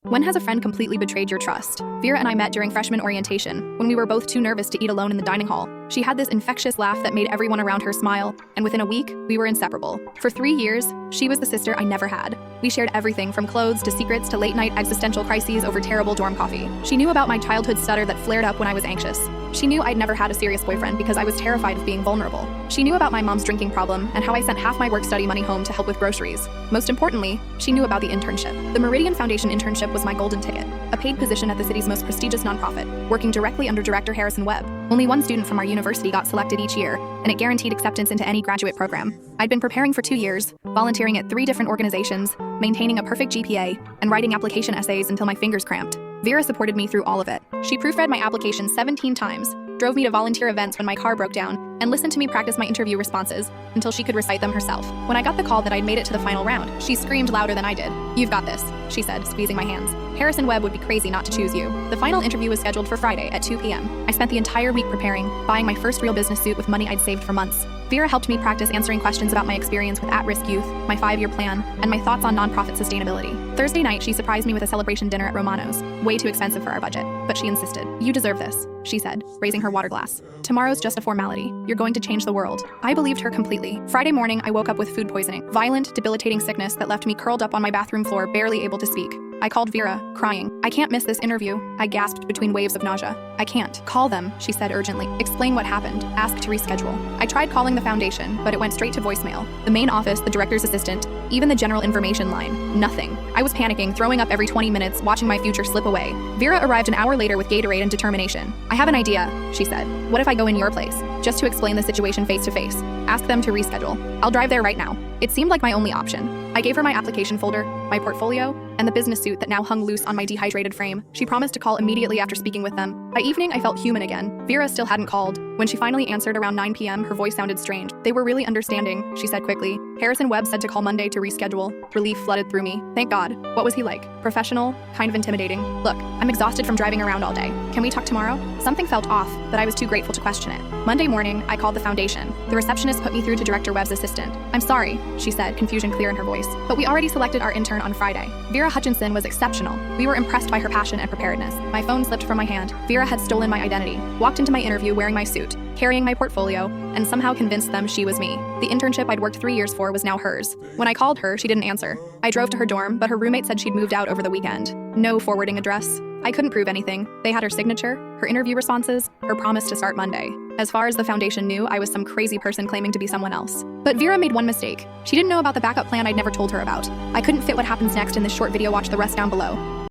When has a friend completely betrayed your trust? Vera and I met during freshman orientation, when we were both too nervous to eat alone in the dining hall. She had this infectious laugh that made everyone around her smile, and within a week, we were inseparable. For 3 years, she was the sister I never had. We shared everything from clothes to secrets to late-night existential crises over terrible dorm coffee. She knew about my childhood stutter that flared up when I was anxious. She knew I'd never had a serious boyfriend because I was terrified of being vulnerable. She knew about my mom's drinking problem and how I sent half my work-study money home to help with groceries. Most importantly, she knew about the internship. The Meridian Foundation internship was my golden ticket, a paid position at the city's most prestigious nonprofit, working directly under Director Harrison Webb. Only one student from our university got selected each year, and it guaranteed acceptance into any graduate program. I'd been preparing for 2 years, volunteering at 3 different organizations, maintaining a perfect GPA, and writing application essays until my fingers cramped. Vera supported me through all of it. She proofread my application 17 times, drove me to volunteer events when my car broke down, and listened to me practice my interview responses until she could recite them herself. When I got the call that I'd made it to the final round, she screamed louder than I did. "You've got this," she said, squeezing my hands. "Harrison Webb would be crazy not to choose you." The final interview was scheduled for Friday at 2 p.m. I spent the entire week preparing, buying my first real business suit with money I'd saved for months. Vera helped me practice answering questions about my experience with at-risk youth, my 5-year plan, and my thoughts on nonprofit sustainability. Thursday night, she surprised me with a celebration dinner at Romano's, way too expensive for our budget, but she insisted. "You deserve this," she said, raising her water glass. "Tomorrow's just a formality. You're going to change the world." I believed her completely. Friday morning, I woke up with food poisoning, violent, debilitating sickness that left me curled up on my bathroom floor, barely able to speak. I called Vera, crying. "I can't miss this interview," I gasped between waves of nausea. "I can't." "Call them," she said urgently. "Explain what happened. Ask to reschedule." I tried calling the foundation, but it went straight to voicemail. The main office, the director's assistant, even the general information line. Nothing. I was panicking, throwing up every 20 minutes, watching my future slip away. Vera arrived an hour later with Gatorade and determination. "I have an idea," she said. "What if I go in your place? Just to explain the situation face to face. Ask them to reschedule. I'll drive there right now." It seemed like my only option. I gave her my application folder, my portfolio, and the business suit that now hung loose on my dehydrated frame. She promised to call immediately after speaking with them. By evening, I felt human again. Vera still hadn't called. When she finally answered around 9 p.m., her voice sounded strange. "They were really understanding," she said quickly. "Harrison Webb said to call Monday to reschedule." Relief flooded through me. Thank God. What was he like? Professional? Kind of intimidating? "Look, I'm exhausted from driving around all day. Can we talk tomorrow?" Something felt off, but I was too grateful to question it. Monday morning, I called the foundation. The receptionist put me through to Director Webb's assistant. "I'm sorry," she said, confusion clear in her voice, "but we already selected our intern on Friday." Vera Hutchinson was exceptional. We were impressed by her passion and preparedness. My phone slipped from my hand. Vera had stolen my identity, walked into my interview wearing my suit, carrying my portfolio, and somehow convinced them she was me. The internship I'd worked 3 years for was now hers. When I called her, she didn't answer. I drove to her dorm, but her roommate said she'd moved out over the weekend. No forwarding address. I couldn't prove anything. They had her signature, her interview responses, her promise to start Monday. As far as the foundation knew, I was some crazy person claiming to be someone else. But Vera made one mistake. She didn't know about the backup plan I'd never told her about. I couldn't fit what happens next in this short video. Watch the rest down below.